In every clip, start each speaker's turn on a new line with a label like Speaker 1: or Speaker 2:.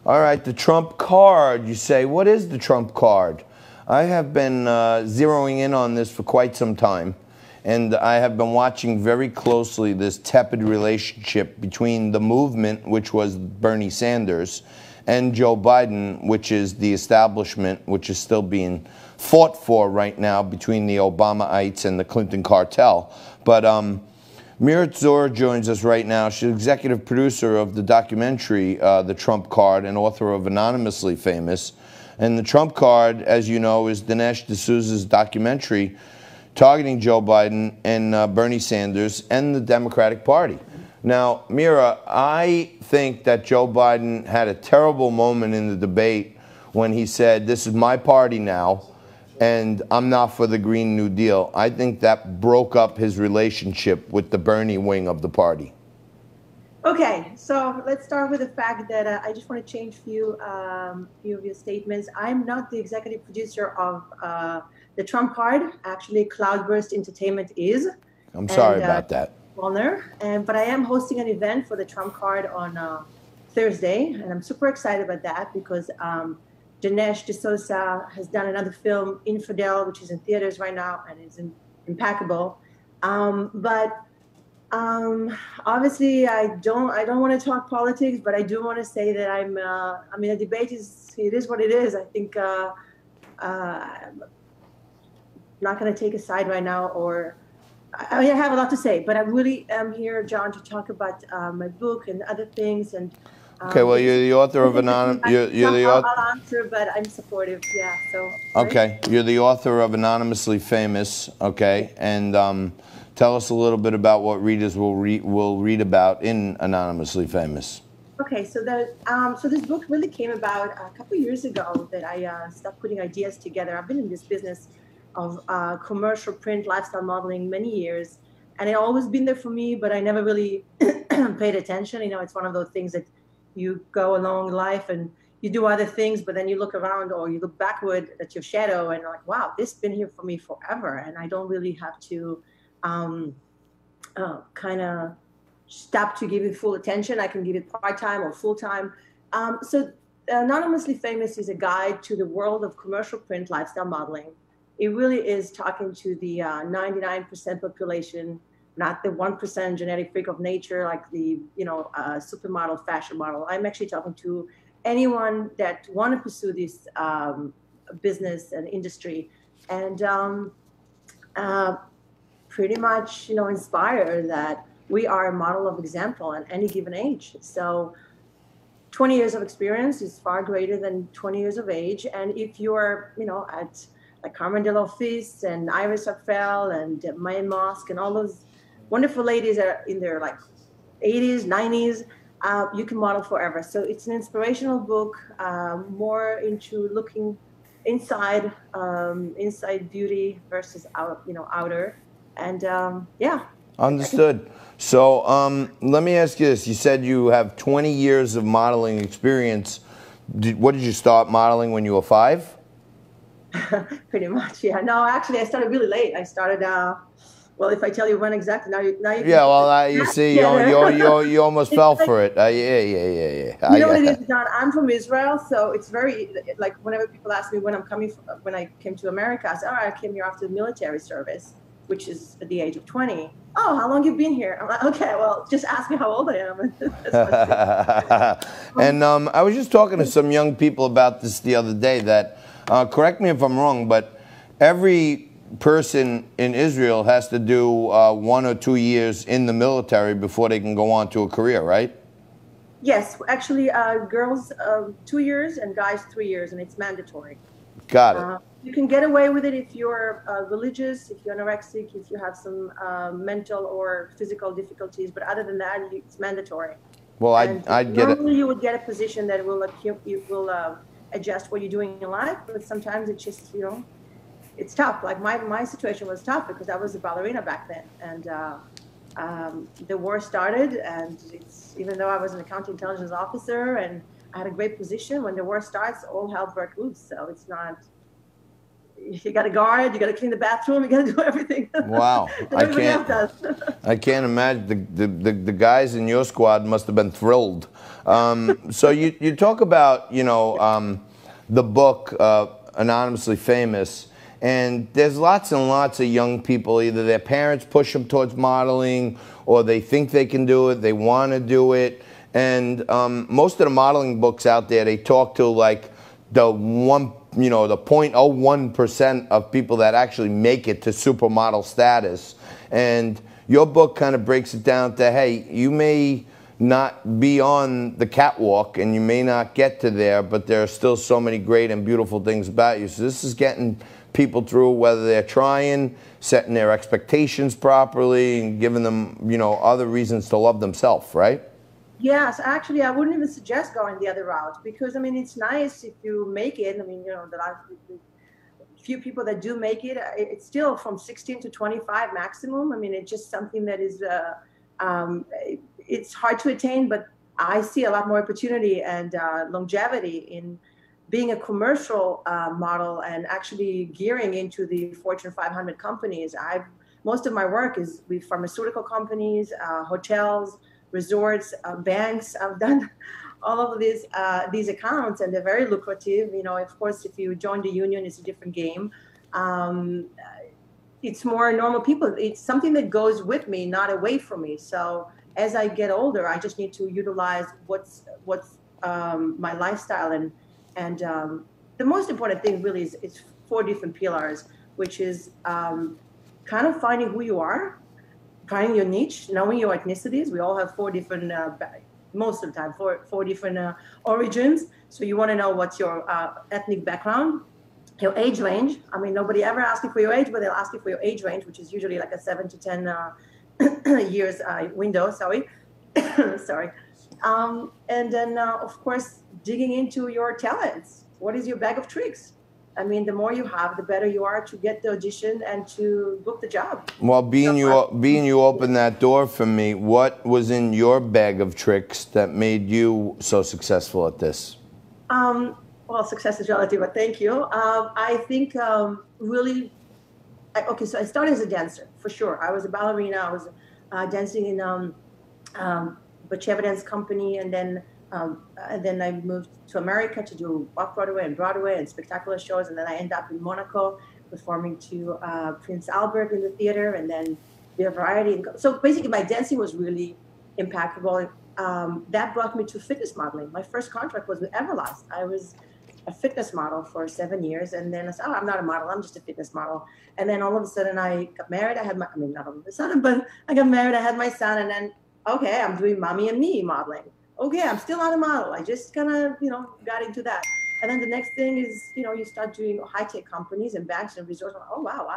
Speaker 1: All right, the Trump card. You say, what is the Trump card? I have been zeroing in on this for quite some time, and I have been watching very closely this tepid relationship between the movement, which was Bernie Sanders, and Joe Biden, which is the establishment, which is still being fought for right now between the Obamaites and the Clinton cartel. But Mira Tzur joins us right now. She's executive producer of the documentary, The Trump Card, and author of Anonymously Famous. And The Trump Card, as you know, is Dinesh D'Souza's documentary targeting Joe Biden and Bernie Sanders and the Democratic Party. Now, Mira, I think that Joe Biden had a terrible moment in the debate when he said, this is my party now, and I'm not for the Green New Deal. I think that broke up his relationship with the Bernie wing of the party.
Speaker 2: Okay, so let's start with the fact that I just want to change a few of your statements. I'm not the executive producer of The Trump Card. Actually, Cloudburst Entertainment is.
Speaker 1: I'm sorry about that.
Speaker 2: But I am hosting an event for The Trump Card on Thursday, and I'm super excited about that because Dinesh D'Souza has done another film, Infidel, which is in theaters right now and is impeccable. Obviously, I don't want to talk politics, but I do want to say that I mean, the debate is what it is. I think I'm not going to take a side right now, or I mean, I have a lot to say, but I really am here, John, to talk about my book and other things. And
Speaker 1: okay, well, you're the author of
Speaker 2: I'll answer, but I'm supportive. Yeah. So.
Speaker 1: Okay, you're the author of Anonymously Famous. Okay, and tell us a little bit about what readers will read about in Anonymously Famous.
Speaker 2: Okay, so this book really came about a couple years ago that I stopped putting ideas together. I've been in this business of commercial print lifestyle modeling many years, and it always been there for me, but I never really paid attention. You know, it's one of those things that you go along life and you do other things, but then you look around or you look backward at your shadow and you're like, wow, this has been here for me forever, and I don't really have to kind of stop to give it full attention. I can give it part-time or full-time. So Anonymously Famous is a guide to the world of commercial print lifestyle modeling. It really is talking to the 99% population, not the 1% genetic freak of nature, like the supermodel, fashion model. I'm actually talking to anyone that want to pursue this business and industry, and pretty much inspire that we are a model of example at any given age. So 20 years of experience is far greater than 20 years of age, and if you're at like Carmen de Lofis and Iris Apfel and Maya Mosk and all those wonderful ladies that are in their like 80s, 90s, you can model forever. So it's an inspirational book, more into looking inside beauty versus outer. And yeah.
Speaker 1: Understood. So let me ask you this. You said you have 20 years of modeling experience. What did you start modeling when you were 5?
Speaker 2: Pretty much, yeah. No, actually, I started really late. I started, well, if I tell you when exactly, now you
Speaker 1: yeah, well, you see, you almost fell for it. Yeah.
Speaker 2: You know what it is, John? I'm from Israel, so it's very, like, whenever people ask me when I came to America, I said, I came here after the military service, which is at the age of 20. Oh, how long you been here? I'm like, okay, well, just ask me how old I am.
Speaker 1: And I was just talking to some young people about this the other day that, correct me if I'm wrong, but every person in Israel has to do 1 or 2 years in the military before they can go on to a career, right?
Speaker 2: Yes, actually, girls 2 years and guys 3 years, and it's mandatory.
Speaker 1: Got it.
Speaker 2: You can get away with it if you're religious, if you're anorexic, if you have some mental or physical difficulties, but other than that, it's mandatory.
Speaker 1: Well, I'd get it.
Speaker 2: Normally, you would get a position that will adjust what you're doing in life, but sometimes it's just, it's tough. Like my situation was tough because I was a ballerina back then, and the war started, and even though I was an accounting intelligence officer and I had a great position, when the war starts, all hell broke loose. So it's not You got to guard, you got to clean the bathroom, you got to do everything.
Speaker 1: Wow,
Speaker 2: that everybody else does.
Speaker 1: I can't imagine. The guys in your squad must have been thrilled. So you talk about, the book, Anonymously Famous, and there's lots and lots of young people, either their parents push them towards modeling, or they think they can do it, they want to do it. And most of the modeling books out there, they talk to like the 0.01% of people that actually make it to supermodel status. And your book kind of breaks it down to, hey, you may not be on the catwalk and you may not get to there, but there are still so many great and beautiful things about you. So this is getting people through, whether they're trying, setting their expectations properly, and giving them, other reasons to love themselves, right?
Speaker 2: Yes, actually, I wouldn't even suggest going the other route because, I mean, it's nice if you make it. I mean, the few people that do make it, it's still from 16 to 25 maximum. I mean, it's just something that is, it's hard to attain, but I see a lot more opportunity and longevity in being a commercial model and actually gearing into the Fortune 500 companies. Most of my work is with pharmaceutical companies, hotels, resorts, banks. I've done all of these accounts, and they're very lucrative. Of course, if you join the union, it's a different game. It's more normal people. It's something that goes with me, not away from me. So as I get older, I just need to utilize what's my lifestyle, and the most important thing really is 4 different pillars, which is kind of finding who you are, finding your niche, knowing your ethnicities. We all have 4 different, most of the time, four different origins. So you want to know what's your ethnic background, your age range. I mean, nobody ever asks you for your age, but they'll ask you for your age range, which is usually like a 7 to 10 years window. Sorry. Sorry. And then, of course, digging into your talents. What is your bag of tricks? I mean, the more you have, the better you are to get the audition and to book the job.
Speaker 1: Well, being you opened that door for me, what was in your bag of tricks that made you so successful at this?
Speaker 2: Well, success is relative, but thank you. I think really, okay, so I started as a dancer, for sure. I was a ballerina. I was dancing in Bacheva Dance Company, and then I moved to America to do off-Broadway and Broadway and spectacular shows, and then I ended up in Monaco performing to Prince Albert in the theater, and then the variety. So basically, my dancing was really impeccable. That brought me to fitness modeling. My first contract was with Everlast. I was a fitness model for 7 years, and then I said, I'm not a model, I'm just a fitness model. And then all of a sudden I got married. Not all of a sudden, but I got married, I had my son, and then, okay, I'm doing mommy and me modeling. Okay, I'm still not a model. I just kind of, got into that. And then the next thing is, you start doing high-tech companies and banks and resorts. Oh, wow,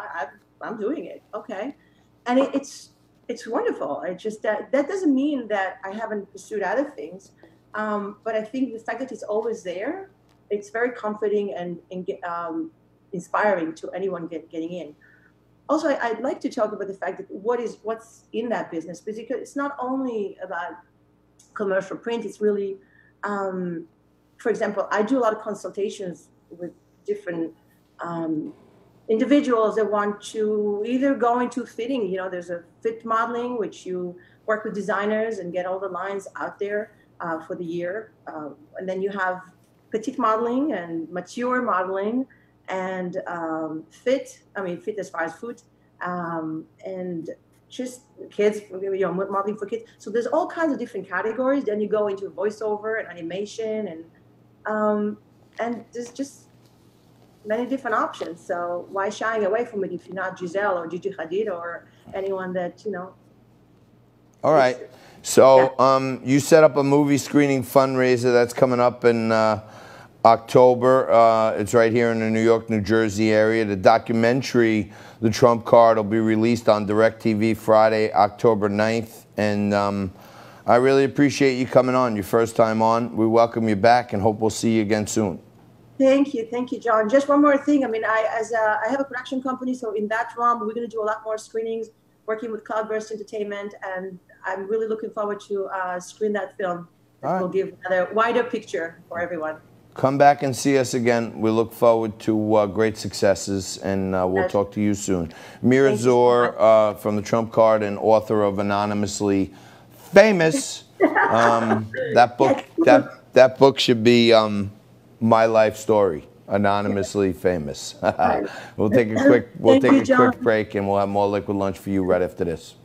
Speaker 2: I'm doing it. Okay. And it's wonderful. It's just that doesn't mean that I haven't pursued other things. But I think the fact that it's always there, it's very comforting and inspiring to anyone getting in. Also, I'd like to talk about the fact that what's in that business, because it's not only about commercial print. It's really, for example, I do a lot of consultations with different individuals that want to either go into fitting. There's a fit modeling, which you work with designers and get all the lines out there for the year. And then you have petite modeling and mature modeling and fit as far as food, and just kids, modeling for kids. So there's all kinds of different categories. Then you go into voiceover and animation, and there's just many different options. So why shying away from it if you're not Giselle or Gigi Hadid or anyone that,
Speaker 1: All right. So you set up a movie screening fundraiser that's coming up in October. It's right here in the New York, New Jersey area. The documentary, The Trump Card, will be released on DirecTV Friday, October 9th. And I really appreciate you coming on, your first time on. We welcome you back and hope we'll see you again soon.
Speaker 2: Thank you, John. Just one more thing. I mean, I have a production company, so in that realm, we're going to do a lot more screenings, working with Cloudburst Entertainment, and I'm really looking forward to screen that film. That will give another wider picture for everyone.
Speaker 1: Come back and see us again. We look forward to great successes, and we'll talk to you soon. Mira Tzur from the Trump Card and author of Anonymously Famous. That book should be my life story. Anonymously Famous. We'll take a quick break, and we'll have more Liquid Lunch for you right after this.